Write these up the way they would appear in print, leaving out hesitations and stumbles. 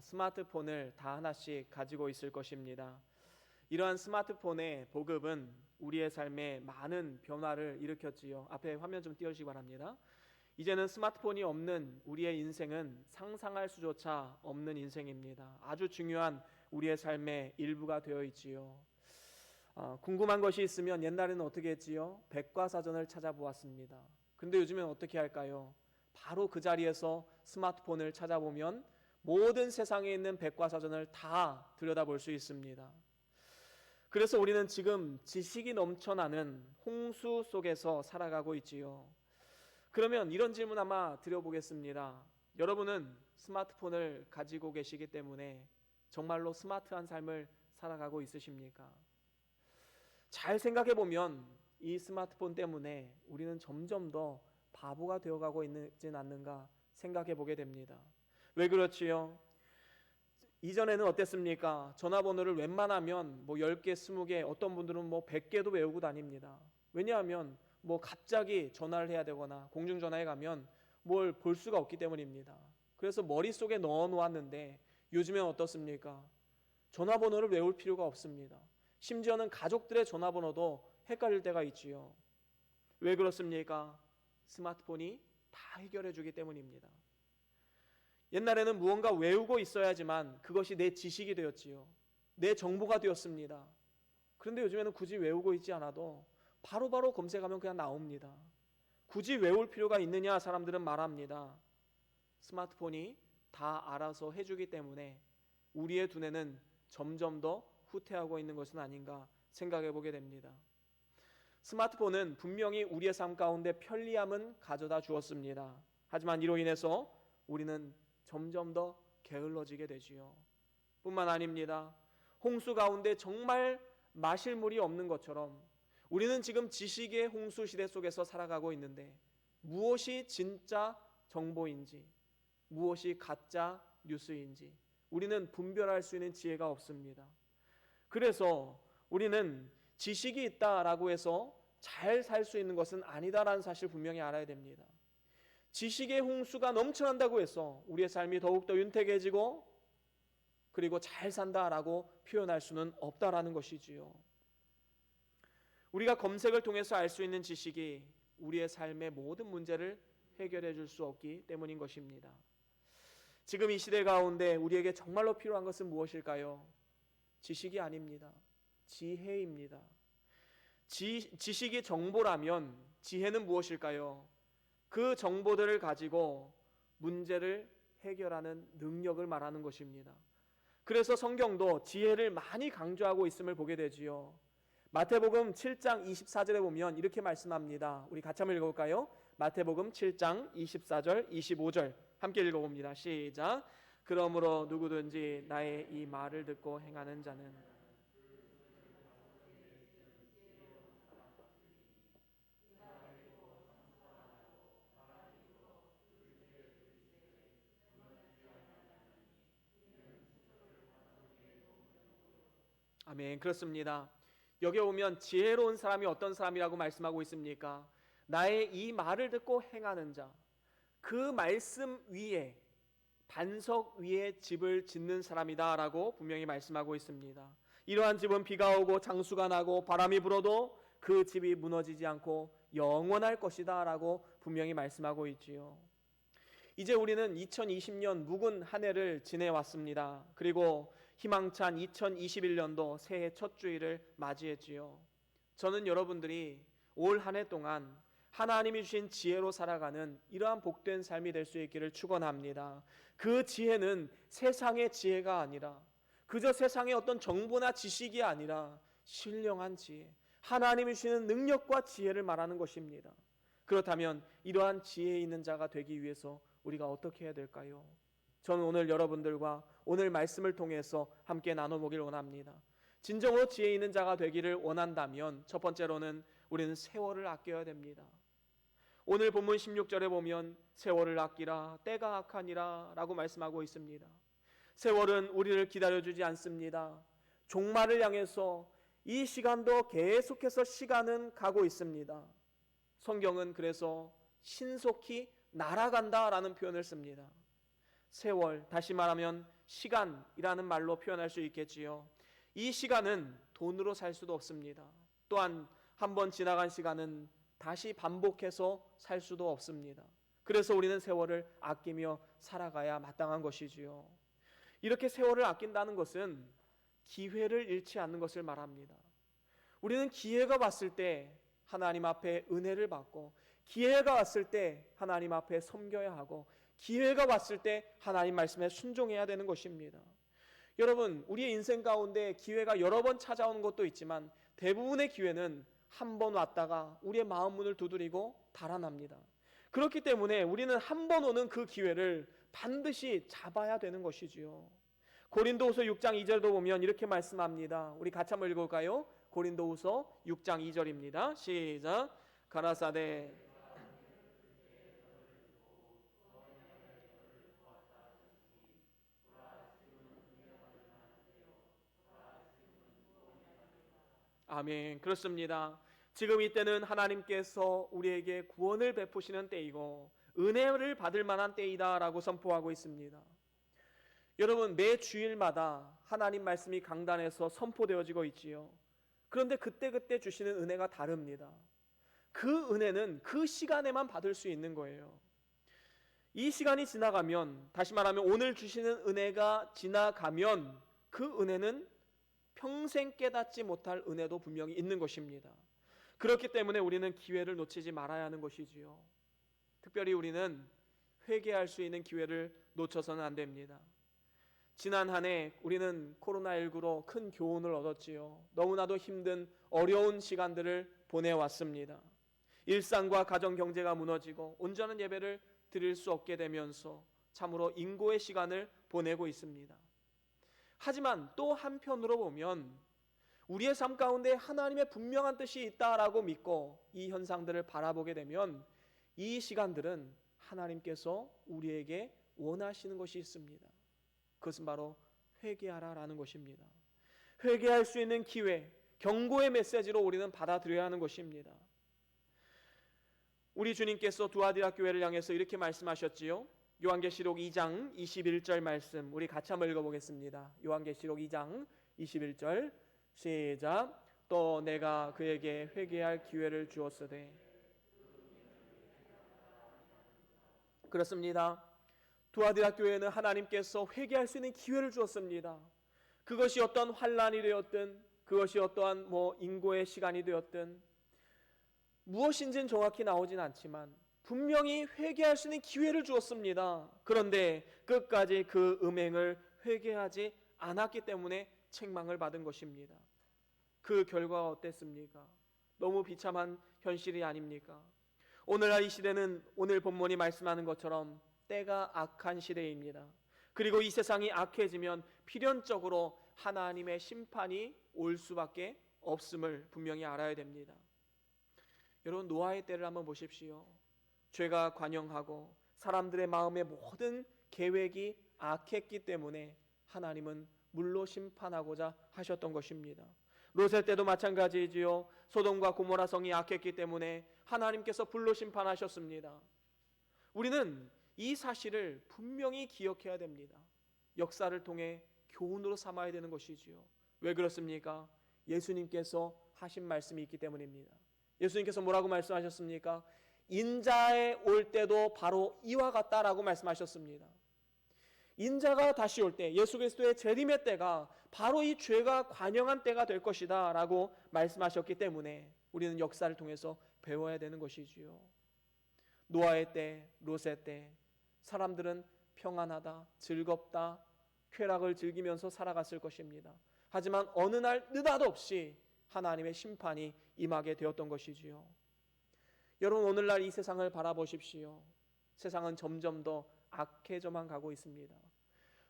스마트폰을 다 하나씩 가지고 있을 것입니다. 이러한 스마트폰의 보급은 우리의 삶에 많은 변화를 일으켰지요. 앞에 화면 좀 띄워주시기 바랍니다. 이제는 스마트폰이 없는 우리의 인생은 상상할 수조차 없는 인생입니다. 아주 중요한 우리의 삶의 일부가 되어 있지요. 궁금한 것이 있으면 옛날에는 어떻게 했지요? 백과사전을 찾아보았습니다. 그런데 요즘엔 어떻게 할까요? 바로 그 자리에서 스마트폰을 찾아보면 모든 세상에 있는 백과사전을 다 들여다볼 수 있습니다. 그래서 우리는 지금 지식이 넘쳐나는 홍수 속에서 살아가고 있지요. 그러면 이런 질문 아마 드려보겠습니다. 여러분은 스마트폰을 가지고 계시기 때문에 정말로 스마트한 삶을 살아가고 있으십니까? 잘 생각해보면 이 스마트폰 때문에 우리는 점점 더 바보가 되어가고 있진 않는가 생각해보게 됩니다. 왜 그렇지요? 이전에는 어땠습니까? 전화번호를 웬만하면 10개, 20개, 어떤 분들은 100개도 외우고 다닙니다. 왜냐하면 갑자기 전화를 해야 되거나 공중전화에 가면 뭘 볼 수가 없기 때문입니다. 그래서 머릿속에 넣어 놓았는데 요즘엔 어떻습니까? 전화번호를 외울 필요가 없습니다. 심지어는 가족들의 전화번호도 헷갈릴 때가 있지요. 왜 그렇습니까? 스마트폰이 다 해결해 주기 때문입니다. 옛날에는 무언가 외우고 있어야지만 그것이 내 지식이 되었지요. 내 정보가 되었습니다. 그런데 요즘에는 굳이 외우고 있지 않아도 바로바로 검색하면 그냥 나옵니다. 굳이 외울 필요가 있느냐 사람들은 말합니다. 스마트폰이 다 알아서 해주기 때문에 우리의 두뇌는 점점 더 후퇴하고 있는 것은 아닌가 생각해 보게 됩니다. 스마트폰은 분명히 우리의 삶 가운데 편리함은 가져다 주었습니다. 하지만 이로 인해서 우리는 점점 더 게을러지게 되지요. 뿐만 아닙니다. 홍수 가운데 정말 마실 물이 없는 것처럼 우리는 지금 지식의 홍수 시대 속에서 살아가고 있는데 무엇이 진짜 정보인지 무엇이 가짜 뉴스인지 우리는 분별할 수 있는 지혜가 없습니다. 그래서 우리는 지식이 있다라고 해서 잘 살 수 있는 것은 아니다라는 사실 분명히 알아야 됩니다. 지식의 홍수가 넘쳐난다고 해서 우리의 삶이 더욱더 윤택해지고 그리고 잘 산다라고 표현할 수는 없다라는 것이지요. 우리가 검색을 통해서 알 수 있는 지식이 우리의 삶의 모든 문제를 해결해 줄 수 없기 때문인 것입니다. 지금 이 시대 가운데 우리에게 정말로 필요한 것은 무엇일까요? 지식이 아닙니다. 지혜입니다. 지식이 정보라면 지혜는 무엇일까요? 그 정보들을 가지고 문제를 해결하는 능력을 말하는 것입니다. 그래서 성경도 지혜를 많이 강조하고 있음을 보게 되지요. 마태복음 7장 24절에 보면 이렇게 말씀합니다. 우리 같이 한번 읽어볼까요? 마태복음 7장 24절 25절 함께 읽어봅니다. 시작. 그러므로 누구든지 나의 이 말을 듣고 행하는 자는 아멘. 그렇습니다. 여기 보면 지혜로운 사람이 어떤 사람이라고 말씀하고 있습니까? 나의 이 말을 듣고 행하는 자. 그 말씀 위에 반석 위에 집을 짓는 사람이다 라고 분명히 말씀하고 있습니다. 이러한 집은 비가 오고 장수가 나고 바람이 불어도 그 집이 무너지지 않고 영원할 것이다 라고 분명히 말씀하고 있지요. 이제 우리는 2020년 묵은 한 해를 지내왔습니다. 그리고 희망찬 2021년도 새해 첫 주일을 맞이했지요. 저는 여러분들이 올 한 해 동안 하나님이 주신 지혜로 살아가는 이러한 복된 삶이 될 수 있기를 축원합니다. 그 지혜는 세상의 지혜가 아니라 그저 세상의 어떤 정보나 지식이 아니라 신령한 지혜, 하나님이 주시는 능력과 지혜를 말하는 것입니다. 그렇다면 이러한 지혜 있는 자가 되기 위해서 우리가 어떻게 해야 될까요? 저는 오늘 여러분들과 오늘 말씀을 통해서 함께 나눠보길 원합니다. 진정으로 지혜 있는 자가 되기를 원한다면 첫 번째로는 우리는 세월을 아껴야 됩니다. 오늘 본문 16절에 보면 세월을 아끼라 때가 악하니라 라고 말씀하고 있습니다. 세월은 우리를 기다려주지 않습니다. 종말을 향해서 이 시간도 계속해서 시간은 가고 있습니다. 성경은 그래서 신속히 날아간다라는 표현을 씁니다. 세월, 다시 말하면 시간이라는 말로 표현할 수 있겠지요. 이 시간은 돈으로 살 수도 없습니다. 또한 한번 지나간 시간은 다시 반복해서 살 수도 없습니다. 그래서 우리는 세월을 아끼며 살아가야 마땅한 것이지요. 이렇게 세월을 아낀다는 것은 기회를 잃지 않는 것을 말합니다. 우리는 기회가 왔을 때 하나님 앞에 은혜를 받고, 기회가 왔을 때 하나님 앞에 섬겨야 하고, 기회가 왔을 때 하나님 말씀에 순종해야 되는 것입니다. 여러분, 우리의 인생 가운데 기회가 여러 번 찾아오는 것도 있지만 대부분의 기회는 한 번 왔다가 우리의 마음 문을 두드리고 달아납니다. 그렇기 때문에 우리는 한 번 오는 그 기회를 반드시 잡아야 되는 것이지요. 고린도후서 6장 2절도 보면 이렇게 말씀합니다. 우리 같이 한번 읽어볼까요? 고린도후서 6장 2절입니다. 시작. 가라사대 아멘. 그렇습니다. 지금 이때는 하나님께서 우리에게 구원을 베푸시는 때이고 은혜를 받을 만한 때이다라고 선포하고 있습니다. 여러분, 매 주일마다 하나님 말씀이 강단에서 선포되어지고 있지요. 그런데 그때그때 주시는 은혜가 다릅니다. 그 은혜는 그 시간에만 받을 수 있는 거예요. 이 시간이 지나가면, 다시 말하면 오늘 주시는 은혜가 지나가면 그 은혜는 평생 깨닫지 못할 은혜도 분명히 있는 것입니다. 그렇기 때문에 우리는 기회를 놓치지 말아야 하는 것이지요. 특별히 우리는 회개할 수 있는 기회를 놓쳐서는 안 됩니다. 지난 한 해 우리는 코로나19로 큰 교훈을 얻었지요. 너무나도 힘든 어려운 시간들을 보내왔습니다. 일상과 가정 경제가 무너지고 온전한 예배를 드릴 수 없게 되면서 참으로 인고의 시간을 보내고 있습니다. 하지만 또 한편으로 보면 우리의 삶 가운데 하나님의 분명한 뜻이 있다라고 믿고 이 현상들을 바라보게 되면 이 시간들은 하나님께서 우리에게 원하시는 것이 있습니다. 그것은 바로 회개하라라는 것입니다. 회개할 수 있는 기회, 경고의 메시지로 우리는 받아들여야 하는 것입니다. 우리 주님께서 두아디라 교회를 향해서 이렇게 말씀하셨지요. 요한계시록 2장 21절 말씀, 우리 같이 한번 읽어보겠습니다. 요한계시록 2장 21절 시작. 또 내가 그에게 회개할 기회를 주었으되. 그렇습니다. 두아디라 교회는 하나님께서 회개할 수 있는 기회를 주었습니다. 그것이 어떤 환난이 되었든, 그것이 어떠한 인고의 시간이 되었든, 무엇인지는 정확히 나오진 않지만 분명히 회개할 수 있는 기회를 주었습니다. 그런데 끝까지 그 음행을 회개하지 않았기 때문에 책망을 받은 것입니다. 그 결과가 어땠습니까? 너무 비참한 현실이 아닙니까? 오늘날 이 시대는 오늘 본문이 말씀하는 것처럼 때가 악한 시대입니다. 그리고 이 세상이 악해지면 필연적으로 하나님의 심판이 올 수밖에 없음을 분명히 알아야 됩니다. 여러분, 노아의 때를 한번 보십시오. 죄가 관영하고 사람들의 마음의 모든 계획이 악했기 때문에 하나님은 물로 심판하고자 하셨던 것입니다. 롯의 때도 마찬가지이지요. 소돔과 고모라 성이 악했기 때문에 하나님께서 불로 심판하셨습니다. 우리는 이 사실을 분명히 기억해야 됩니다. 역사를 통해 교훈으로 삼아야 되는 것이지요. 왜 그렇습니까? 예수님께서 하신 말씀이 있기 때문입니다. 예수님께서 뭐라고 말씀하셨습니까? 인자에 올 때도 바로 이와 같다라고 말씀하셨습니다. 인자가 다시 올 때, 예수 그리스도의 재림의 때가 바로 이 죄가 관영한 때가 될 것이다 라고 말씀하셨기 때문에 우리는 역사를 통해서 배워야 되는 것이지요. 노아의 때, 롯의 때 사람들은 평안하다, 즐겁다, 쾌락을 즐기면서 살아갔을 것입니다. 하지만 어느 날 느닷없이 하나님의 심판이 임하게 되었던 것이지요. 여러분, 오늘날 이 세상을 바라보십시오. 세상은 점점 더 악해져만 가고 있습니다.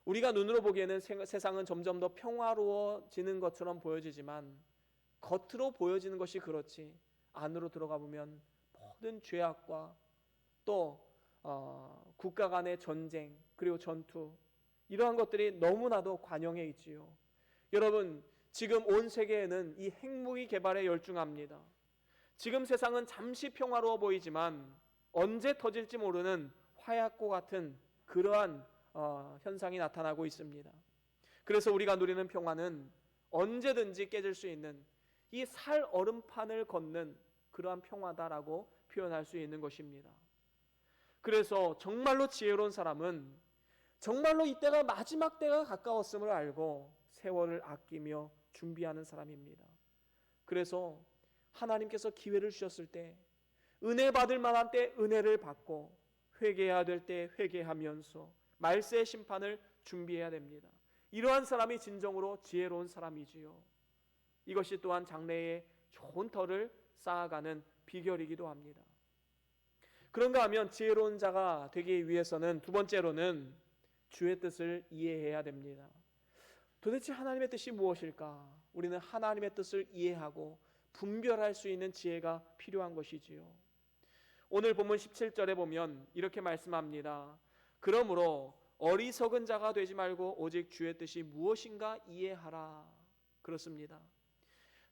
우리가 눈으로 보기에는 세상은 점점 더 평화로워지는 것처럼 보여지지만 겉으로 보여지는 것이 그렇지 안으로 들어가 보면 모든 죄악과 또 국가 간의 전쟁 그리고 전투, 이러한 것들이 너무나도 관영해 있지요. 여러분, 지금 온 세계에는 이 핵무기 개발에 열중합니다. 지금 세상은 잠시 평화로워 보이지만 언제 터질지 모르는 화약고 같은 그러한 현상이 나타나고 있습니다. 그래서 우리가 누리는 평화는 언제든지 깨질 수 있는 이 살 얼음판을 걷는 그러한 평화다라고 표현할 수 있는 것입니다. 그래서 정말로 지혜로운 사람은 정말로 이때가 마지막 때가 가까웠음을 알고 세월을 아끼며 준비하는 사람입니다. 그래서 하나님께서 기회를 주셨을 때 은혜 받을 만한 때 은혜를 받고 회개해야 될 때 회개하면서 말세의 심판을 준비해야 됩니다. 이러한 사람이 진정으로 지혜로운 사람이지요. 이것이 또한 장래에 좋은 터를 쌓아가는 비결이기도 합니다. 그런가 하면 지혜로운 자가 되기 위해서는 두 번째로는 주의 뜻을 이해해야 됩니다. 도대체 하나님의 뜻이 무엇일까? 우리는 하나님의 뜻을 이해하고 분별할 수 있는 지혜가 필요한 것이지요. 오늘 본문 17절에 보면 이렇게 말씀합니다. 그러므로 어리석은 자가 되지 말고 오직 주의 뜻이 무엇인가 이해하라. 그렇습니다.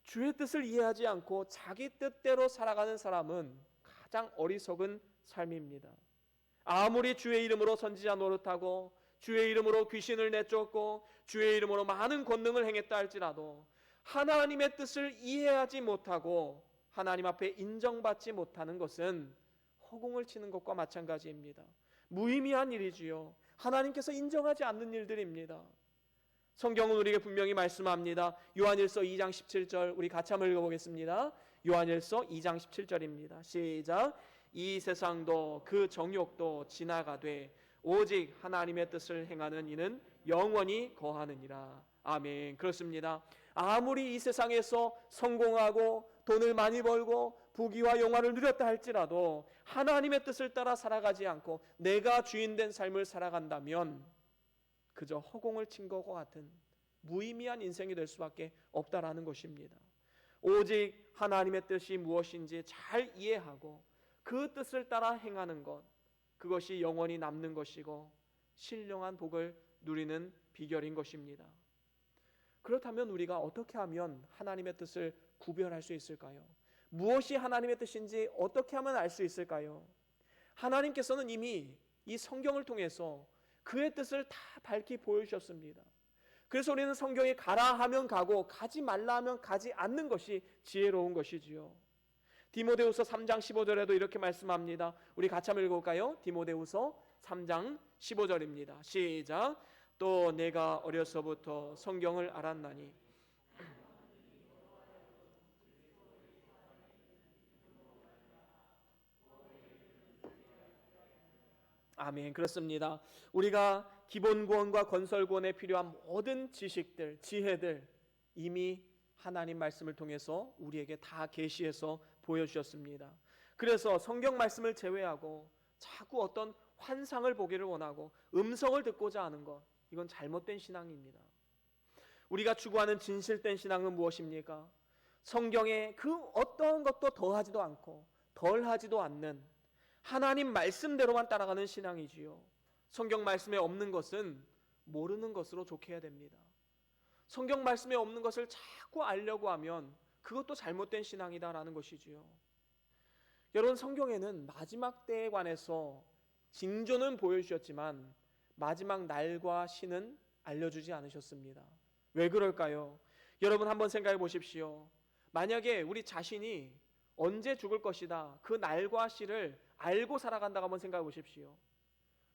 주의 뜻을 이해하지 않고 자기 뜻대로 살아가는 사람은 가장 어리석은 삶입니다. 아무리 주의 이름으로 선지자 노릇하고 주의 이름으로 귀신을 내쫓고 주의 이름으로 많은 권능을 행했다 할지라도 하나님의 뜻을 이해하지 못하고 하나님 앞에 인정받지 못하는 것은 허공을 치는 것과 마찬가지입니다. 무의미한 일이지요. 하나님께서 인정하지 않는 일들입니다. 성경은 우리에게 분명히 말씀합니다. 요한일서 2장 17절 우리 같이 한번 읽어보겠습니다. 요한일서 2장 17절입니다. 시작. 이 세상도 그 정욕도 지나가되 오직 하나님의 뜻을 행하는 이는 영원히 거하느니라. 아멘. 그렇습니다. 아무리 이 세상에서 성공하고 돈을 많이 벌고 부귀와 영화를 누렸다 할지라도 하나님의 뜻을 따라 살아가지 않고 내가 주인된 삶을 살아간다면 그저 허공을 친 것과 같은 무의미한 인생이 될 수밖에 없다라는 것입니다. 오직 하나님의 뜻이 무엇인지 잘 이해하고 그 뜻을 따라 행하는 것, 그것이 영원히 남는 것이고 신령한 복을 누리는 비결인 것입니다. 그렇다면 우리가 어떻게 하면 하나님의 뜻을 구별할 수 있을까요? 무엇이 하나님의 뜻인지 어떻게 하면 알 수 있을까요? 하나님께서는 이미 이 성경을 통해서 그의 뜻을 다 밝히 보여주셨습니다. 그래서 우리는 성경에 가라 하면 가고 가지 말라 하면 가지 않는 것이 지혜로운 것이지요. 디모데후서 3장 15절에도 이렇게 말씀합니다. 우리 같이 한번 읽어볼까요? 디모데후서 3장 15절입니다. 시작. 또 내가 어려서부터 성경을 알았나니 아멘. 그렇습니다. 우리가 기본구원과 건설구원에 필요한 모든 지식들, 지혜들 이미 하나님 말씀을 통해서 우리에게 다 계시해서 보여주셨습니다. 그래서 성경 말씀을 제외하고 자꾸 어떤 환상을 보기를 원하고 음성을 듣고자 하는 것, 이건 잘못된 신앙입니다. 우리가 추구하는 진실된 신앙은 무엇입니까? 성경에 그 어떤 것도 더하지도 않고 덜하지도 않는 하나님 말씀대로만 따라가는 신앙이지요. 성경 말씀에 없는 것은 모르는 것으로 좋게 해야 됩니다. 성경 말씀에 없는 것을 자꾸 알려고 하면 그것도 잘못된 신앙이다라는 것이지요. 여러분, 성경에는 마지막 때에 관해서 징조는 보여주셨지만 마지막 날과 시는 알려주지 않으셨습니다. 왜 그럴까요? 여러분 한번 생각해 보십시오. 만약에 우리 자신이 언제 죽을 것이다, 그 날과 시를 알고 살아간다고 한번 생각해 보십시오.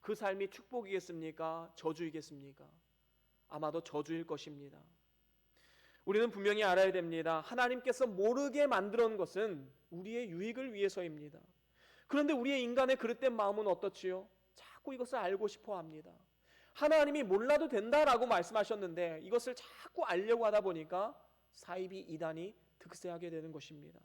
그 삶이 축복이겠습니까? 저주이겠습니까? 아마도 저주일 것입니다. 우리는 분명히 알아야 됩니다. 하나님께서 모르게 만들어 놓은 것은 우리의 유익을 위해서입니다. 그런데 우리의 인간의 그릇된 마음은 어떻지요? 자꾸 이것을 알고 싶어 합니다. 하나님이 몰라도 된다라고 말씀하셨는데 이것을 자꾸 알려고 하다 보니까 사이비 이단이 득세하게 되는 것입니다.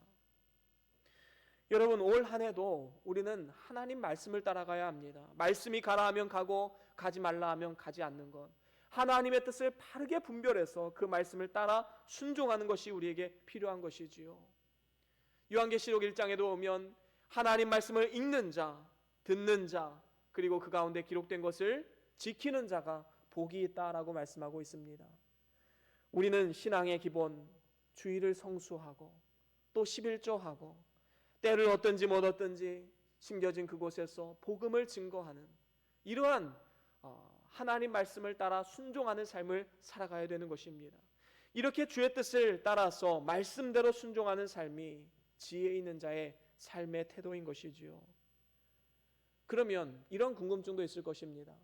여러분, 올 한 해도 우리는 하나님 말씀을 따라가야 합니다. 말씀이 가라 하면 가고 가지 말라 하면 가지 않는 것, 하나님의 뜻을 바르게 분별해서 그 말씀을 따라 순종하는 것이 우리에게 필요한 것이지요. 요한계시록 1장에도 보면 하나님 말씀을 읽는 자, 듣는 자, 그리고 그 가운데 기록된 것을 지키는 자가 복이 있다라고 말씀하고 있습니다. 우리는 신앙의 기본 주의를 성수하고 또 11조하고 때를 얻든지 못 얻든지 심겨진 그곳에서 복음을 증거하는 이러한 하나님 말씀을 따라 순종하는 삶을 살아가야 되는 것입니다. 이렇게 주의 뜻을 따라서 말씀대로 순종하는 삶이 지혜 있는 자의 삶의 태도인 것이지요. 그러면 이런 궁금증도 있을 것입니다.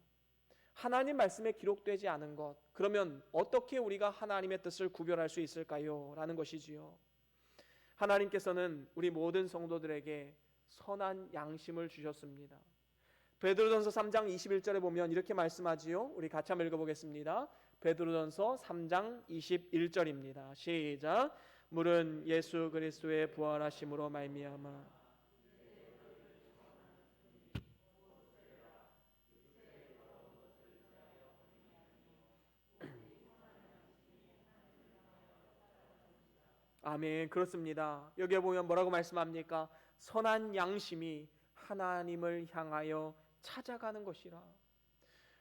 하나님 말씀에 기록되지 않은 것, 그러면 어떻게 우리가 하나님의 뜻을 구별할 수 있을까요? 라는 것이지요. 하나님께서는 우리 모든 성도들에게 선한 양심을 주셨습니다. 베드로전서 3장 21절에 보면 이렇게 말씀하지요. 우리 같이 한번 읽어보겠습니다. 베드로전서 3장 21절입니다. 시작. 물은 예수 그리스도의 부활하심으로 말미암아 아멘. 그렇습니다. 여기에 보면 뭐라고 말씀합니까? 선한 양심이 하나님을 향하여 찾아가는 것이라.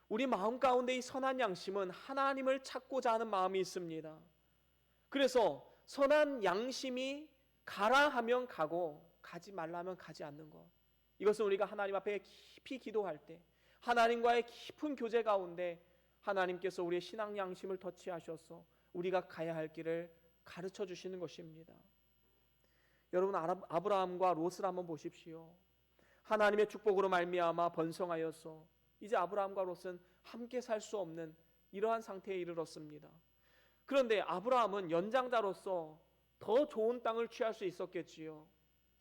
우리 마음 가운데 이 선한 양심은 하나님을 찾고자 하는 마음이 있습니다. 그래서 선한 양심이 가라 하면 가고 가지 말라 하면 가지 않는 것, 이것은 우리가 하나님 앞에 깊이 기도할 때 하나님과의 깊은 교제 가운데 하나님께서 우리의 신앙 양심을 터치하셔서 우리가 가야 할 길을 가르쳐 주시는 것입니다. 여러분, 아브라함과 롯을 한번 보십시오. 하나님의 축복으로 말미암아 번성하여서 이제 아브라함과 롯은 함께 살 수 없는 이러한 상태에 이르렀습니다. 그런데 아브라함은 연장자로서 더 좋은 땅을 취할 수 있었겠지요.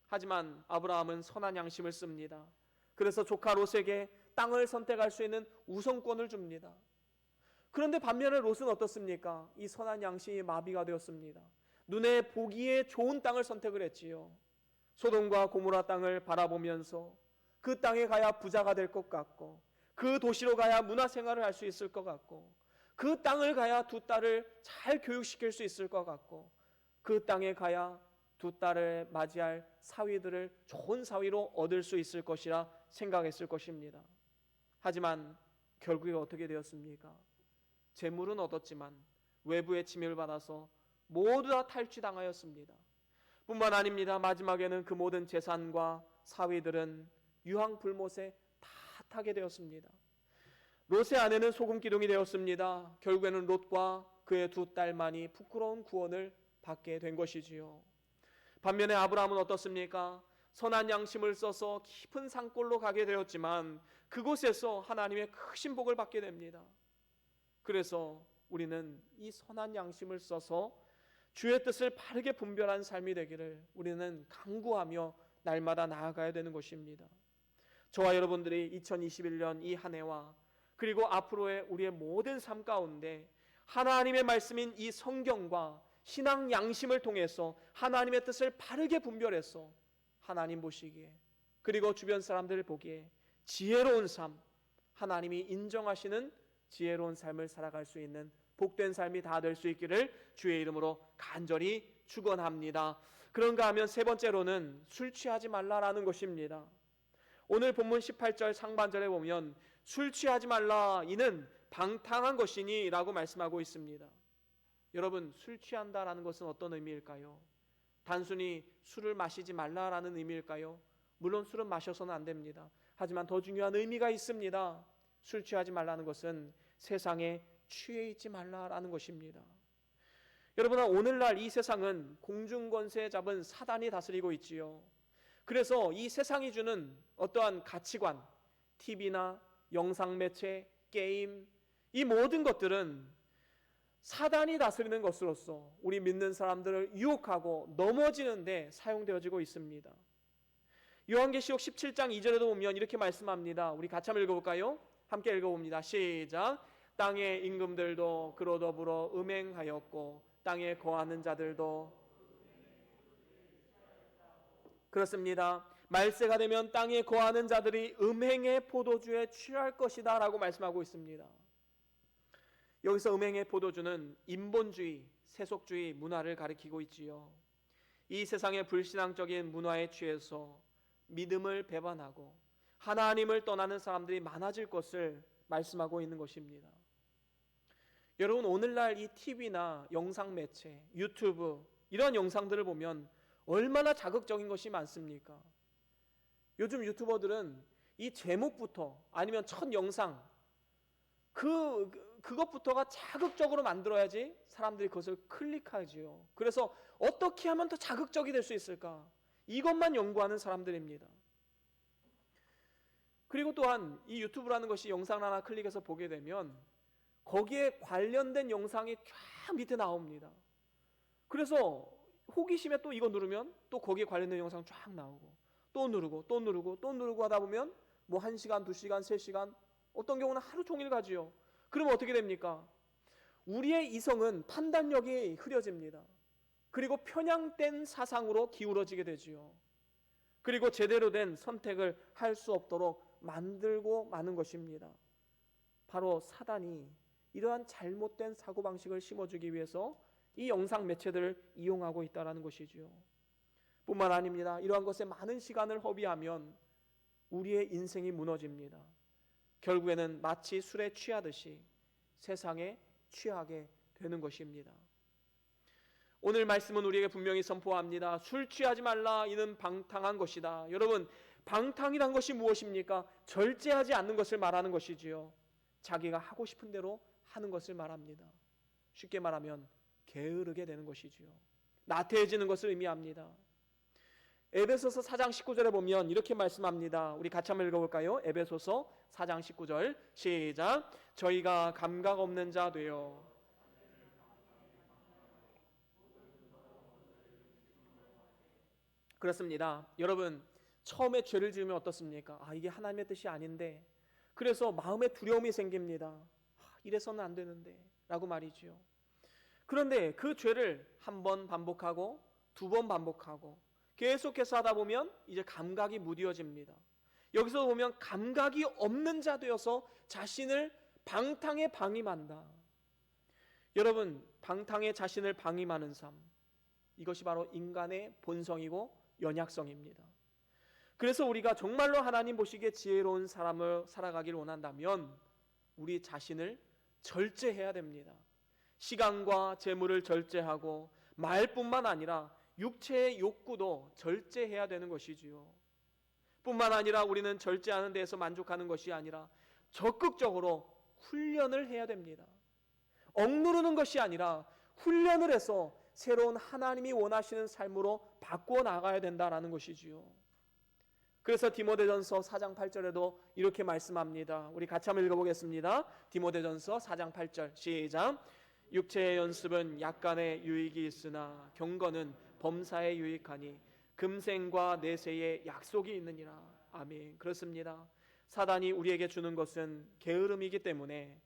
하지만 아브라함은 선한 양심을 씁니다. 그래서 조카 롯에게 땅을 선택할 수 있는 우선권을 줍니다. 그런데 반면에 롯은 어떻습니까? 이 선한 양심이 마비가 되었습니다. 눈에 보기에 좋은 땅을 선택을 했지요. 소돔과 고모라 땅을 바라보면서 그 땅에 가야 부자가 될 것 같고, 그 도시로 가야 문화생활을 할 수 있을 것 같고, 그 땅을 가야 두 딸을 잘 교육시킬 수 있을 것 같고, 그 땅에 가야 두 딸을 맞이할 사위들을 좋은 사위로 얻을 수 있을 것이라 생각했을 것입니다. 하지만 결국에 어떻게 되었습니까? 재물은 얻었지만 외부의 침입을 받아서 모두 다 탈취당하였습니다. 뿐만 아닙니다. 마지막에는 그 모든 재산과 사위들은 유황불못에 다 타게 되었습니다. 롯의 아내는 소금 기둥이 되었습니다. 결국에는 롯과 그의 두 딸만이 부끄러운 구원을 받게 된 것이지요. 반면에 아브라함은 어떻습니까? 선한 양심을 써서 깊은 산골로 가게 되었지만 그곳에서 하나님의 크신 복을 받게 됩니다. 그래서 우리는 이 선한 양심을 써서 주의 뜻을 바르게 분별한 삶이 되기를 우리는 간구하며 날마다 나아가야 되는 것입니다. 저와 여러분들이 2021년 이 한 해와 그리고 앞으로의 우리의 모든 삶 가운데 하나님의 말씀인 이 성경과 신앙 양심을 통해서 하나님의 뜻을 바르게 분별해서 하나님 보시기에 그리고 주변 사람들 보기에 지혜로운 삶, 하나님이 인정하시는 지혜로운 삶을 살아갈 수 있는 복된 삶이 다 될 수 있기를 주의 이름으로 간절히 축원합니다. 그런가 하면 세 번째로는 술 취하지 말라라는 것입니다. 오늘 본문 18절 상반절에 보면 술 취하지 말라, 이는 방탕한 것이니 라고 말씀하고 있습니다. 여러분, 술 취한다라는 것은 어떤 의미일까요? 단순히 술을 마시지 말라라는 의미일까요? 물론 술은 마셔서는 안 됩니다. 하지만 더 중요한 의미가 있습니다. 술 취하지 말라는 것은 세상에 취해 있지 말라라는 것입니다. 여러분, 오늘날 이 세상은 공중권세 잡은 사단이 다스리고 있지요. 그래서 이 세상이 주는 어떠한 가치관, TV나 영상매체, 게임, 이 모든 것들은 사단이 다스리는 것으로서 우리 믿는 사람들을 유혹하고 넘어지는 데 사용되어지고 있습니다. 요한계시록 17장 2절에도 보면 이렇게 말씀합니다. 우리 같이 한번 읽어볼까요? 함께 읽어봅니다. 시작. 땅의 임금들도 그로 더불어 음행하였고 땅에 거하는 자들도 그렇습니다. 말세가 되면 땅에 거하는 자들이 음행의 포도주에 취할 것이다 라고 말씀하고 있습니다. 여기서 음행의 포도주는 인본주의, 세속주의 문화를 가리키고 있지요. 이 세상의 불신앙적인 문화에 취해서 믿음을 배반하고 하나님을 떠나는 사람들이 많아질 것을 말씀하고 있는 것입니다. 여러분, 오늘날 이 TV나 영상 매체, 유튜브 이런 영상들을 보면 얼마나 자극적인 것이 많습니까? 요즘 유튜버들은 이 제목부터 아니면 첫 영상 그것부터가 자극적으로 만들어야지 사람들이 그것을 클릭하지요. 그래서 어떻게 하면 더 자극적이 될 수 있을까? 이것만 연구하는 사람들입니다. 그리고 또한 이 유튜브라는 것이 영상을 하나 클릭해서 보게 되면 거기에 관련된 영상이 쫙 밑에 나옵니다. 그래서 호기심에 또 이거 누르면 또 거기에 관련된 영상 쫙 나오고 또 누르고 또 누르고 또 누르고 하다 보면 뭐 1시간, 2시간, 3시간 어떤 경우는 하루 종일 가지요. 그러면 어떻게 됩니까? 우리의 이성은 판단력이 흐려집니다. 그리고 편향된 사상으로 기울어지게 되지요. 그리고 제대로 된 선택을 할 수 없도록 만들고 마는 것입니다. 바로 사단이 이러한 잘못된 사고방식을 심어주기 위해서 이 영상 매체들을 이용하고 있다는 것이지요. 뿐만 아닙니다. 이러한 것에 많은 시간을 허비하면 우리의 인생이 무너집니다. 결국에는 마치 술에 취하듯이 세상에 취하게 되는 것입니다. 오늘 말씀은 우리에게 분명히 선포합니다. 술 취하지 말라. 이는 방탕한 것이다. 여러분, 방탕이란 것이 무엇입니까? 절제하지 않는 것을 말하는 것이지요. 자기가 하고 싶은 대로 하는 것을 말합니다. 쉽게 말하면 게으르게 되는 것이지요. 나태해지는 것을 의미합니다. 에베소서 4장 19절에 보면 이렇게 말씀합니다. 우리 같이 한번 읽어볼까요? 에베소서 4장 19절 시작. 저희가 감각 없는 자 되어 그렇습니다. 여러분, 처음에 죄를 지으면 어떻습니까? 이게 하나님의 뜻이 아닌데, 그래서 마음에 두려움이 생깁니다. 이래서는 안 되는데 라고 말이지요. 그런데 그 죄를 한 번 반복하고 두 번 반복하고 계속해서 하다 보면 이제 감각이 무뎌집니다. 여기서 보면 감각이 없는 자 되어서 자신을 방탕에 방임한다. 여러분, 방탕에 자신을 방임하는 삶, 이것이 바로 인간의 본성이고 연약성입니다. 그래서 우리가 정말로 하나님 보시기에 지혜로운 삶을 살아가길 원한다면 우리 자신을 절제해야 됩니다. 시간과 재물을 절제하고 말뿐만 아니라 육체의 욕구도 절제해야 되는 것이지요. 뿐만 아니라 우리는 절제하는 데에서 만족하는 것이 아니라 적극적으로 훈련을 해야 됩니다. 억누르는 것이 아니라 훈련을 해서 새로운 하나님이 원하시는 삶으로 바꾸어 나가야 된다라는 것이지요. 그래서 디모데전서 4장 8절에도 이렇게 말씀합니다. 우리 같이 한번 읽어보겠습니다. 디모데전서 4장 8절 시작. 육체의 연습은 약간의 유익이 있으나 경건은 범사에 유익하니 금생과 내세에 약속이 있느니라. 아멘. 그렇습니다. 사단이 우리에게 주는 것은 게으름이기 때문에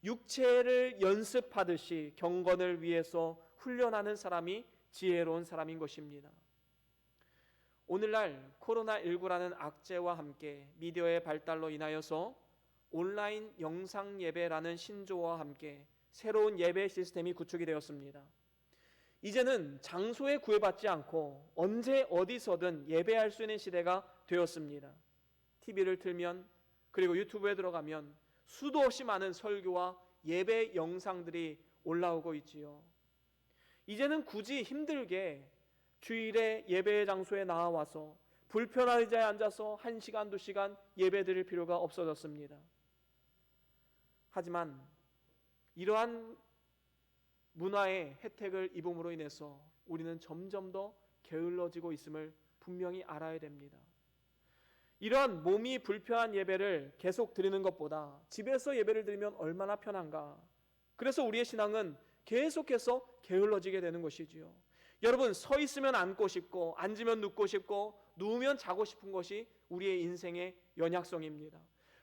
육체를 연습하듯이 경건을 위해서 훈련하는 사람이 지혜로운 사람인 것입니다. 오늘날 코로나19라는 악재와 함께 미디어의 발달로 인하여서 온라인 영상 예배라는 신조어와 함께 새로운 예배 시스템이 구축이 되었습니다. 이제는 장소에 구애받지 않고 언제 어디서든 예배할 수 있는 시대가 되었습니다. TV를 틀면 그리고 유튜브에 들어가면 수도 없이 많은 설교와 예배 영상들이 올라오고 있지요. 이제는 굳이 힘들게 주일에 예배 장소에 나와서 불편한 의자에 앉아서 1시간, 2시간 예배 드릴 필요가 없어졌습니다. 하지만 이러한 문화의 혜택을 입음으로 인해서 우리는 점점 더 게을러지고 있음을 분명히 알아야 됩니다. 이러한 몸이 불편한 예배를 계속 드리는 것보다 집에서 예배를 드리면 얼마나 편한가. 그래서 우리의 신앙은 계속해서 게을러지게 되는 것이지요. 여러분, 서 있으면 앉고 싶고 앉으면 눕고 싶고 누우면 자고 싶은 것이 우리의 인생의 연약성입니다.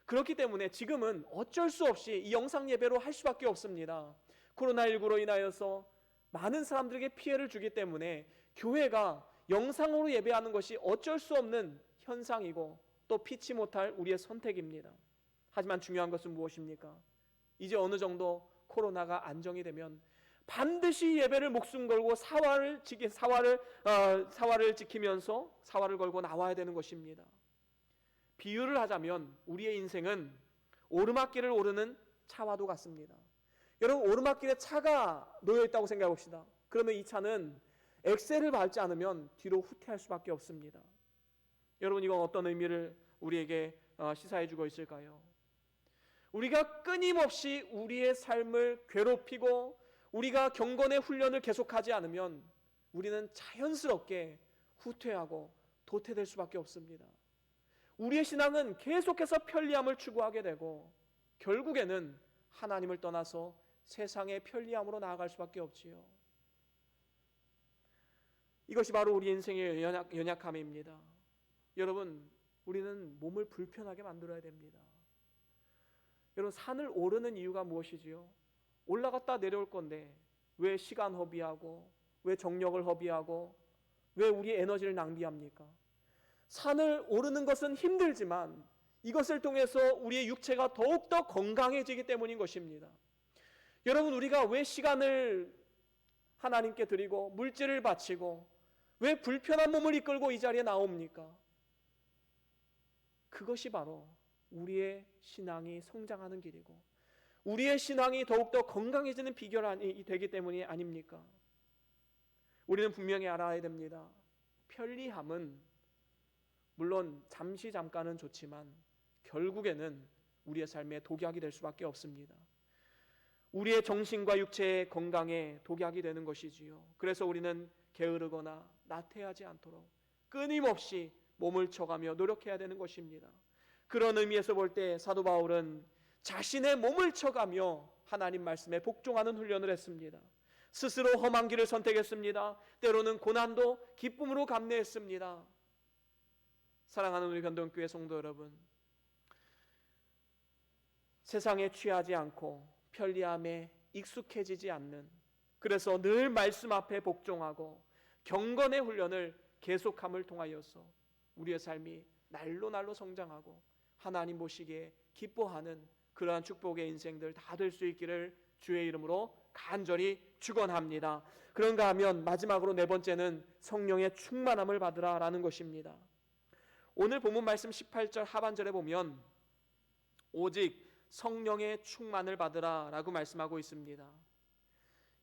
그렇기 때문에 지금은 어쩔 수 없이 이 영상 예배로 할 수밖에 없습니다. 코로나19로 인하여서 많은 사람들에게 피해를 주기 때문에 교회가 영상으로 예배하는 것이 어쩔 수 없는 현상이고 또 피치 못할 우리의 선택입니다. 하지만 중요한 것은 무엇입니까? 이제 어느 정도 코로나가 안정이 되면 반드시 예배를 목숨 걸고 사활을 지키면서 사활을 걸고 나와야 되는 것입니다. 비유를 하자면 우리의 인생은 오르막길을 오르는 차와도 같습니다. 여러분, 오르막길에 차가 놓여 있다고 생각해 봅시다. 그러면 이 차는 엑셀을 밟지 않으면 뒤로 후퇴할 수밖에 없습니다. 여러분, 이건 어떤 의미를 우리에게 시사해 주고 있을까요? 우리가 끊임없이 우리의 삶을 괴롭히고 우리가 경건의 훈련을 계속하지 않으면 우리는 자연스럽게 후퇴하고 도태될 수밖에 없습니다. 우리의 신앙은 계속해서 편리함을 추구하게 되고 결국에는 하나님을 떠나서 세상의 편리함으로 나아갈 수밖에 없지요. 이것이 바로 우리 인생의 연약함입니다. 여러분, 우리는 몸을 불편하게 만들어야 됩니다. 여러분, 산을 오르는 이유가 무엇이지요? 올라갔다 내려올 건데 왜 시간 허비하고 왜 정력을 허비하고 왜 우리의 에너지를 낭비합니까? 산을 오르는 것은 힘들지만 이것을 통해서 우리의 육체가 더욱더 건강해지기 때문인 것입니다. 여러분, 우리가 왜 시간을 하나님께 드리고 물질을 바치고 왜 불편한 몸을 이끌고 이 자리에 나옵니까? 그것이 바로 우리의 신앙이 성장하는 길이고 우리의 신앙이 더욱더 건강해지는 비결이 되기 때문이 아닙니까? 우리는 분명히 알아야 됩니다. 편리함은 물론 잠깐은 좋지만 결국에는 우리의 삶에 독약이 될 수밖에 없습니다. 우리의 정신과 육체의 건강에 독약이 되는 것이지요. 그래서 우리는 게으르거나 나태하지 않도록 끊임없이 몸을 쳐가며 노력해야 되는 것입니다. 그런 의미에서 볼 때 사도 바울은 자신의 몸을 쳐가며 하나님 말씀에 복종하는 훈련을 했습니다. 스스로 험한 길을 선택했습니다. 때로는 고난도 기쁨으로 감내했습니다. 사랑하는 우리 변동교회 성도 여러분, 세상에 취하지 않고 편리함에 익숙해지지 않는, 그래서 늘 말씀 앞에 복종하고 경건의 훈련을 계속함을 통하여서 우리의 삶이 날로 날로 성장하고 하나님 보시기에 기뻐하는 그러한 축복의 인생들 다 될 수 있기를 주의 이름으로 간절히 축원합니다. 그런가 하면 마지막으로 네 번째는 성령의 충만함을 받으라라는 것입니다. 오늘 본문 말씀 18절 하반절에 보면 오직 성령의 충만을 받으라라고 말씀하고 있습니다.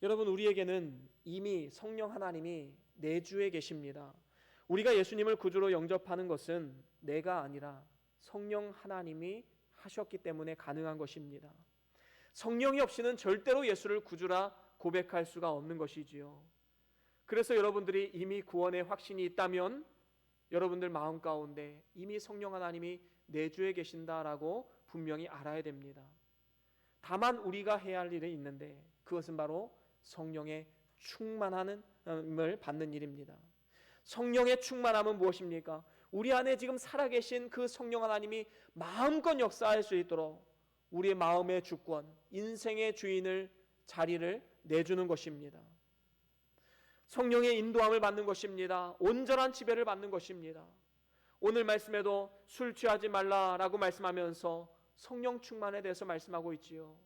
여러분, 우리에게는 이미 성령 하나님이 내주에 계십니다. 우리가 예수님을 구주로 영접하는 것은 내가 아니라 성령 하나님이 하셨기 때문에 가능한 것입니다. 성령이 없이는 절대로 예수를 구주라 고백할 수가 없는 것이지요. 그래서 여러분들이 이미 구원의 확신이 있다면 여러분들 마음 가운데 이미 성령 하나님이 내주에 계신다라고 분명히 알아야 됩니다. 다만 우리가 해야 할 일이 있는데 그것은 바로 성령의 충만함을 받는 일입니다. 성령의 충만함은 무엇입니까? 우리 안에 지금 살아계신 그 성령 하나님이 마음껏 역사할 수 있도록 우리의 마음의 주권, 인생의 주인을 자리를 내주는 것입니다. 성령의 인도함을 받는 것입니다. 온전한 지배를 받는 것입니다. 오늘 말씀에도 술 취하지 말라라고 말씀하면서 성령 충만에 대해서 말씀하고 있지요.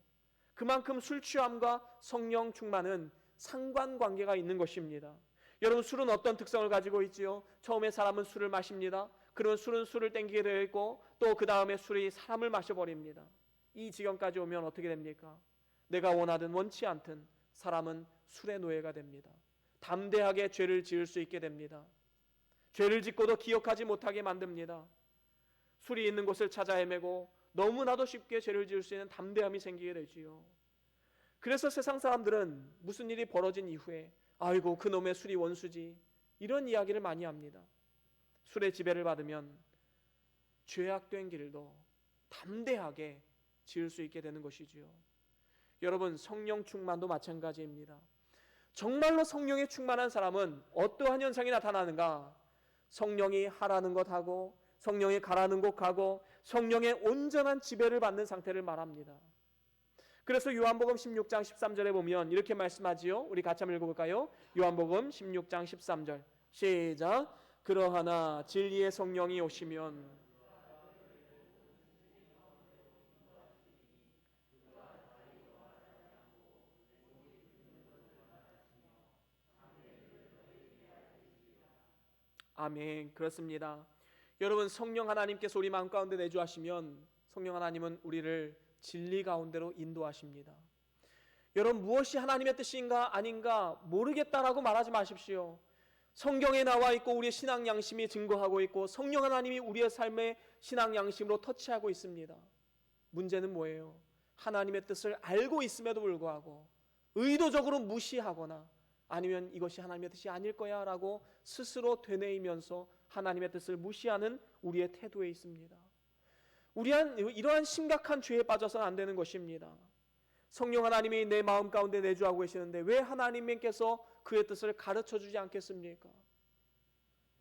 그만큼 술 취함과 성령 충만은 상관관계가 있는 것입니다. 여러분, 술은 어떤 특성을 가지고 있지요? 처음에 사람은 술을 마십니다. 그런 술을 땡기게 되어 있고 또 그 다음에 술이 사람을 마셔버립니다. 이 지경까지 오면 어떻게 됩니까? 내가 원하든 원치 않든 사람은 술의 노예가 됩니다. 담대하게 죄를 지을 수 있게 됩니다. 죄를 짓고도 기억하지 못하게 만듭니다. 술이 있는 곳을 찾아 헤매고 너무나도 쉽게 죄를 지을 수 있는 담대함이 생기게 되지요. 그래서 세상 사람들은 무슨 일이 벌어진 이후에 아이고 그놈의 술이 원수지, 이런 이야기를 많이 합니다. 술의 지배를 받으면 죄악된 길도 담대하게 지을 수 있게 되는 것이지요. 여러분, 성령 충만도 마찬가지입니다. 정말로 성령에 충만한 사람은 어떠한 현상이 나타나는가? 성령이 하라는 것 하고 성령이 가라는 곳 가고 성령의 온전한 지배를 받는 상태를 말합니다. 그래서 요한복음 16장 13절에 보면 이렇게 말씀하지요. 우리 같이 한번 읽어볼까요? 요한복음 16장 13절 시작. 그러하나 진리의 성령이 오시면 아멘. 그렇습니다. 여러분, 성령 하나님께서 우리 마음 가운데 내주하시면 성령 하나님은 우리를 진리 가운데로 인도하십니다. 여러분, 무엇이 하나님의 뜻인가 아닌가 모르겠다라고 말하지 마십시오. 성경에 나와 있고 우리의 신앙 양심이 증거하고 있고 성령 하나님이 우리의 삶의 신앙 양심으로 터치하고 있습니다. 문제는 뭐예요? 하나님의 뜻을 알고 있음에도 불구하고 의도적으로 무시하거나 아니면 이것이 하나님의 뜻이 아닐 거야 라고 스스로 되뇌이면서 하나님의 뜻을 무시하는 우리의 태도에 있습니다. 이러한 심각한 죄에 빠져서는 안 되는 것입니다. 성령 하나님이 내 마음 가운데 내주하고 계시는데 왜 하나님께서 그의 뜻을 가르쳐 주지 않겠습니까?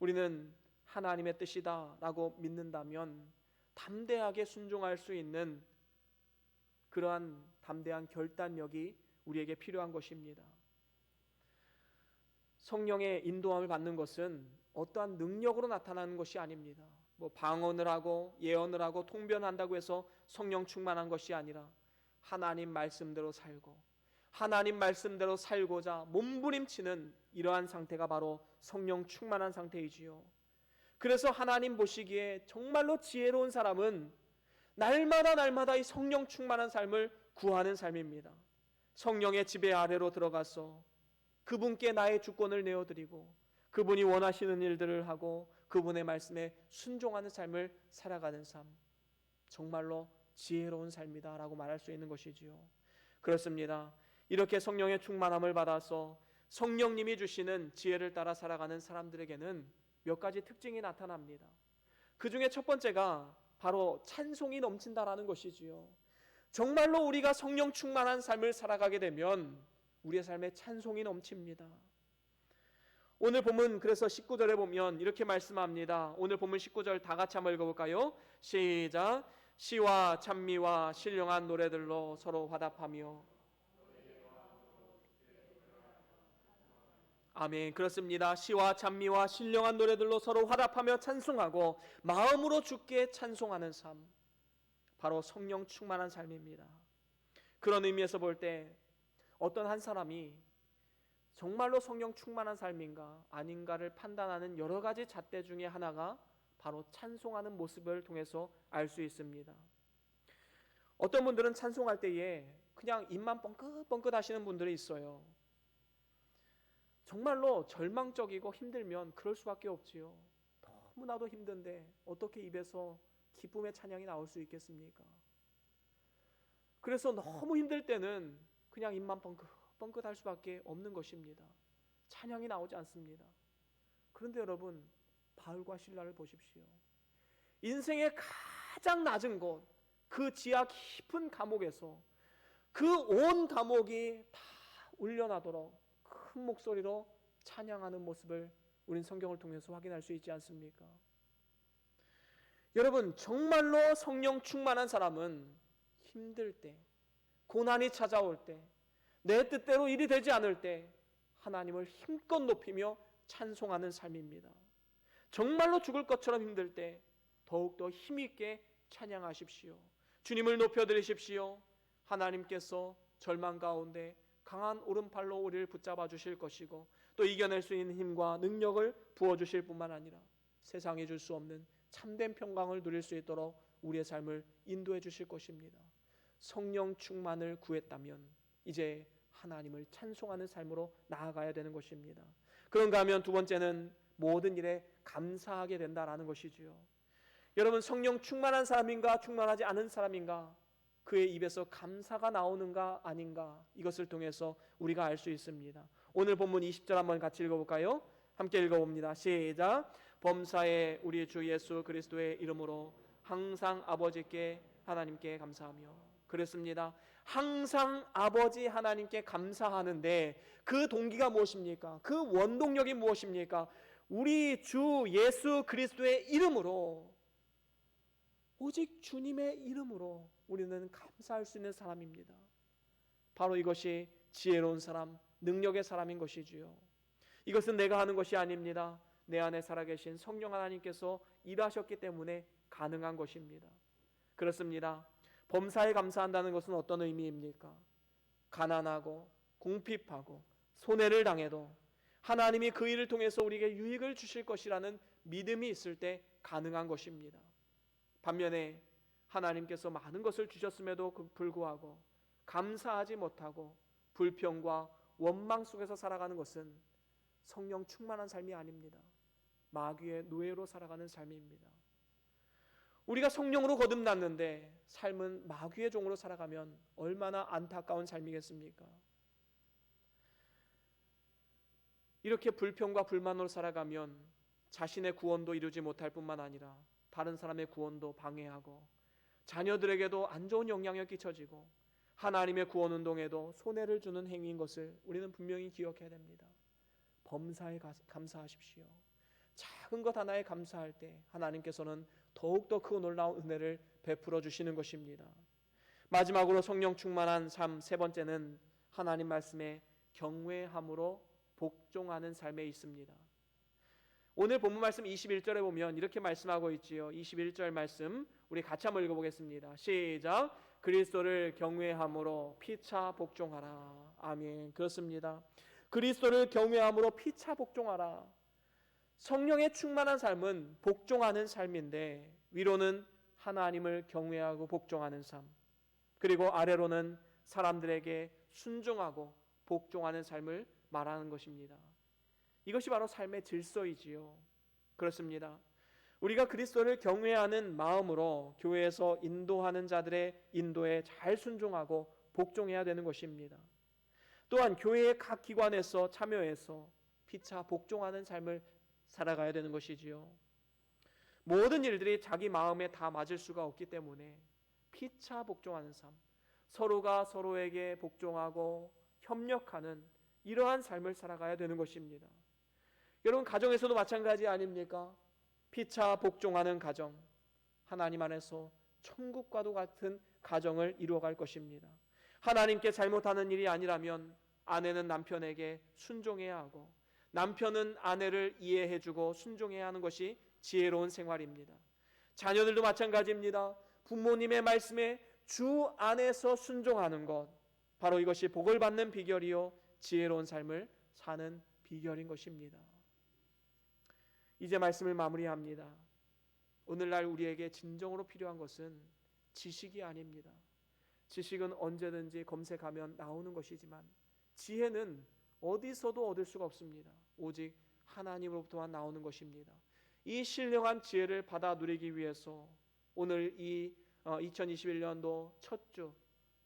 우리는 하나님의 뜻이다 라고 믿는다면 담대하게 순종할 수 있는 그러한 담대한 결단력이 우리에게 필요한 것입니다. 성령의 인도함을 받는 것은 어떠한 능력으로 나타나는 것이 아닙니다. 방언을 하고 예언을 하고 통변한다고 해서 성령 충만한 것이 아니라 하나님 말씀대로 살고 하나님 말씀대로 살고자 몸부림치는 이러한 상태가 바로 성령 충만한 상태이지요. 그래서 하나님 보시기에 정말로 지혜로운 사람은 날마다 이 성령 충만한 삶을 구하는 삶입니다. 성령의 지배 아래로 들어가서 그분께 나의 주권을 내어드리고 그분이 원하시는 일들을 하고 그분의 말씀에 순종하는 삶을 살아가는 삶, 정말로 지혜로운 삶이다 라고 말할 수 있는 것이지요. 그렇습니다. 이렇게 성령의 충만함을 받아서 성령님이 주시는 지혜를 따라 살아가는 사람들에게는 몇 가지 특징이 나타납니다. 그 중에 첫 번째가 바로 찬송이 넘친다라는 것이지요. 정말로 우리가 성령 충만한 삶을 살아가게 되면 우리의 삶에 찬송이 넘칩니다. 오늘 본문 그래서 19절에 보면 이렇게 말씀합니다. 오늘 본문 19절 다 같이 한번 읽어볼까요? 시작. 시와 찬미와 신령한 노래들로 서로 화답하며. 아멘. 그렇습니다. 시와 찬미와 신령한 노래들로 서로 화답하며 찬송하고 마음으로 주께 찬송하는 삶, 바로 성령 충만한 삶입니다. 그런 의미에서 볼 때 어떤 한 사람이 정말로 성령 충만한 삶인가 아닌가를 판단하는 여러 가지 잣대 중에 하나가 바로 찬송하는 모습을 통해서 알 수 있습니다. 어떤 분들은 찬송할 때에 그냥 입만 뻥긋뻥긋 하시는 분들이 있어요. 정말로 절망적이고 힘들면 그럴 수밖에 없지요. 너무나도 힘든데 어떻게 입에서 기쁨의 찬양이 나올 수 있겠습니까? 그래서 너무 힘들 때는 그냥 입만 뻥긋 할 수밖에 없는 것입니다. 찬양이 나오지 않습니다. 그런데 여러분, 바울과 실라를 보십시오. 인생의 가장 낮은 곳, 그 지하 깊은 감옥에서 그 온 감옥이 다 울려나도록 큰 목소리로 찬양하는 모습을 우린 성경을 통해서 확인할 수 있지 않습니까? 여러분, 정말로 성령 충만한 사람은 힘들 때, 고난이 찾아올 때, 내 뜻대로 일이 되지 않을 때 하나님을 힘껏 높이며 찬송하는 삶입니다. 정말로 죽을 것처럼 힘들 때 더욱더 힘있게 찬양하십시오. 주님을 높여드리십시오. 하나님께서 절망 가운데 강한 오른팔로 우리를 붙잡아 주실 것이고 또 이겨낼 수 있는 힘과 능력을 부어주실 뿐만 아니라 세상이 줄 수 없는 참된 평강을 누릴 수 있도록 우리의 삶을 인도해 주실 것입니다. 성령 충만을 구했다면 이제 하나님을 찬송하는 삶으로 나아가야 되는 것입니다. 그런가 하면 두 번째는 모든 일에 감사하게 된다라는 것이지요. 여러분, 성령 충만한 사람인가 충만하지 않은 사람인가, 그의 입에서 감사가 나오는가 아닌가, 이것을 통해서 우리가 알 수 있습니다. 오늘 본문 20절 한번 같이 읽어볼까요? 함께 읽어봅니다. 시작. 범사에 우리 주 예수 그리스도의 이름으로 항상 아버지께 하나님께 감사하며. 그렇습니다. 항상 아버지 하나님께 감사하는데 그 동기가 무엇입니까? 그 원동력이 무엇입니까? 우리 주 예수 그리스도의 이름으로, 오직 주님의 이름으로 우리는 감사할 수 있는 사람입니다. 바로 이것이 지혜로운 사람, 능력의 사람인 것이지요. 이것은 내가 하는 것이 아닙니다. 내 안에 살아계신 성령 하나님께서 일하셨기 때문에 가능한 것입니다. 그렇습니다. 범사에 감사한다는 것은 어떤 의미입니까? 가난하고 궁핍하고 손해를 당해도 하나님이 그 일을 통해서 우리에게 유익을 주실 것이라는 믿음이 있을 때 가능한 것입니다. 반면에 하나님께서 많은 것을 주셨음에도 불구하고 감사하지 못하고 불평과 원망 속에서 살아가는 것은 성령 충만한 삶이 아닙니다. 마귀의 노예로 살아가는 삶입니다. 우리가 성령으로 거듭났는데 삶은 마귀의 종으로 살아가면 얼마나 안타까운 삶이겠습니까? 이렇게 불평과 불만으로 살아가면 자신의 구원도 이루지 못할 뿐만 아니라 다른 사람의 구원도 방해하고 자녀들에게도 안 좋은 영향을 끼쳐지고 하나님의 구원 운동에도 손해를 주는 행위인 것을 우리는 분명히 기억해야 됩니다. 범사에 감사하십시오. 작은 것 하나에 감사할 때 하나님께서는 더욱더 그 놀라운 은혜를 베풀어 주시는 것입니다. 마지막으로 성령 충만한 삶, 세 번째는 하나님 말씀에 경외함으로 복종하는 삶에 있습니다. 오늘 본문 말씀 21절에 보면 이렇게 말씀하고 있지요. 21절 말씀 우리 같이 한번 읽어보겠습니다. 시작. 그리스도를 경외함으로 피차 복종하라. 아멘. 그렇습니다. 그리스도를 경외함으로 피차 복종하라. 성령의 충만한 삶은 복종하는 삶인데 위로는 하나님을 경외하고 복종하는 삶, 그리고 아래로는 사람들에게 순종하고 복종하는 삶을 말하는 것입니다. 이것이 바로 삶의 질서이지요. 그렇습니다. 우리가 그리스도를 경외하는 마음으로 교회에서 인도하는 자들의 인도에 잘 순종하고 복종해야 되는 것입니다. 또한 교회의 각 기관에서 참여해서 피차 복종하는 삶을 살아가야 되는 것이지요. 모든 일들이 자기 마음에 다 맞을 수가 없기 때문에 피차 복종하는 삶, 서로가 서로에게 복종하고 협력하는 이러한 삶을 살아가야 되는 것입니다. 여러분, 가정에서도 마찬가지 아닙니까? 피차 복종하는 가정, 하나님 안에서 천국과도 같은 가정을 이루어갈 것입니다. 하나님께 잘못하는 일이 아니라면 아내는 남편에게 순종해야 하고 남편은 아내를 이해해주고 순종해야 하는 것이 지혜로운 생활입니다. 자녀들도 마찬가지입니다. 부모님의 말씀에 주 안에서 순종하는 것, 바로 이것이 복을 받는 비결이요 지혜로운 삶을 사는 비결인 것입니다. 이제 말씀을 마무리합니다. 오늘날 우리에게 진정으로 필요한 것은 지식이 아닙니다. 지식은 언제든지 검색하면 나오는 것이지만 지혜는 어디서도 얻을 수가 없습니다. 오직 하나님으로부터만 나오는 것입니다. 이 신령한 지혜를 받아 누리기 위해서 오늘 이 2021년도 첫 주,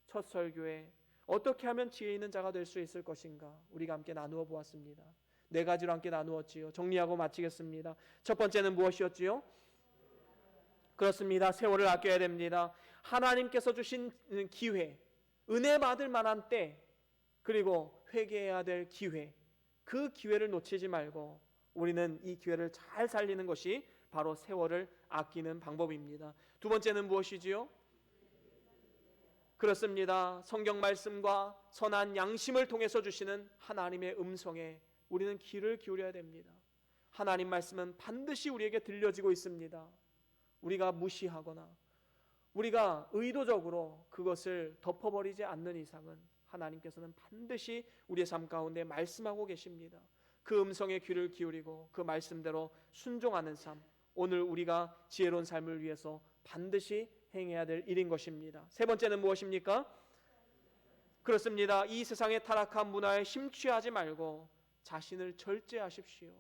첫 설교에 어떻게 하면 지혜 있는 자가 될 수 있을 것인가 우리가 함께 나누어 보았습니다. 네 가지로 함께 나누었지요. 정리하고 마치겠습니다. 첫 번째는 무엇이었지요? 그렇습니다. 세월을 아껴야 됩니다. 하나님께서 주신 기회, 은혜 받을 만한 때, 그리고 회개해야 될 기회, 그 기회를 놓치지 말고 우리는 이 기회를 잘 살리는 것이 바로 세월을 아끼는 방법입니다. 두 번째는 무엇이지요? 그렇습니다. 성경 말씀과 선한 양심을 통해서 주시는 하나님의 음성에 우리는 귀를 기울여야 됩니다. 하나님 말씀은 반드시 우리에게 들려지고 있습니다. 우리가 무시하거나 우리가 의도적으로 그것을 덮어버리지 않는 이상은 하나님께서는 반드시 우리의 삶 가운데 말씀하고 계십니다. 그 음성에 귀를 기울이고 그 말씀대로 순종하는 삶, 오늘 우리가 지혜로운 삶을 위해서 반드시 행해야 될 일인 것입니다. 세 번째는 무엇입니까? 그렇습니다. 이 세상의 타락한 문화에 심취하지 말고 자신을 절제하십시오.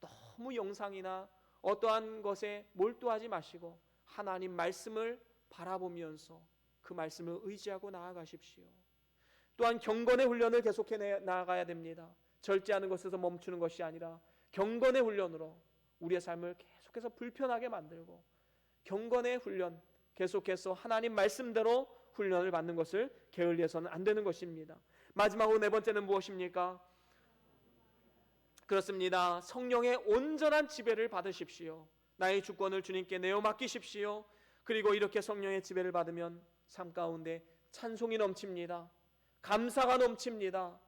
너무 영상이나 어떠한 것에 몰두하지 마시고 하나님 말씀을 바라보면서 그 말씀을 의지하고 나아가십시오. 또한 경건의 훈련을 계속해 나아가야 됩니다. 절제하는 것에서 멈추는 것이 아니라 경건의 훈련으로 우리의 삶을 계속해서 불편하게 만들고 경건의 훈련, 계속해서 하나님 말씀대로 훈련을 받는 것을 게을리해서는 안 되는 것입니다. 마지막으로 네 번째는 무엇입니까? 그렇습니다. 성령의 온전한 지배를 받으십시오. 나의 주권을 주님께 내어 맡기십시오. 그리고 이렇게 성령의 지배를 받으면 삶 가운데 찬송이 넘칩니다. 감사가 넘칩니다.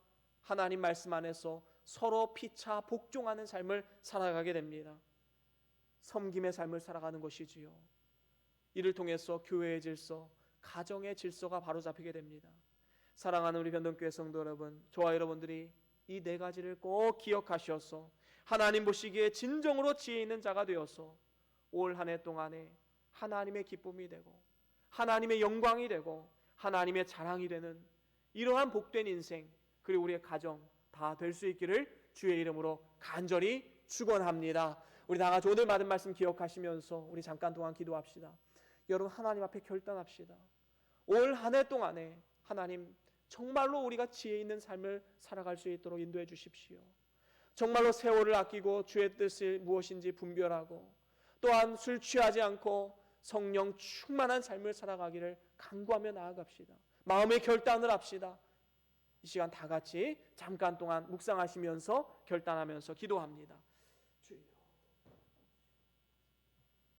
하나님 말씀 안에서 서로 피차 복종하는 삶을 살아가게 됩니다. 섬김의 삶을 살아가는 것이지요. 이를 통해서 교회의 질서, 가정의 질서가 바로잡히게 됩니다. 사랑하는 우리 변동교회 성도 여러분, 저와 여러분들이 이 네 가지를 꼭 기억하셔서 하나님 보시기에 진정으로 지혜 있는 자가 되어서 올 한 해 동안에 하나님의 기쁨이 되고 하나님의 영광이 되고 하나님의 자랑이 되는 이러한 복된 인생, 그리고 우리의 가정 다 될 수 있기를 주의 이름으로 간절히 축원합니다. 우리 다 같이 오늘 받은 말씀 기억하시면서 우리 잠깐 동안 기도합시다. 여러분, 하나님 앞에 결단합시다. 올 한 해 동안에 하나님 정말로 우리가 지혜 있는 삶을 살아갈 수 있도록 인도해 주십시오. 정말로 세월을 아끼고 주의 뜻이 무엇인지 분별하고, 또한 술 취하지 않고 성령 충만한 삶을 살아가기를 간구하며 나아갑시다. 마음의 결단을 합시다. 이 시간 다 같이 잠깐 동안 묵상하시면서 결단하면서 기도합니다.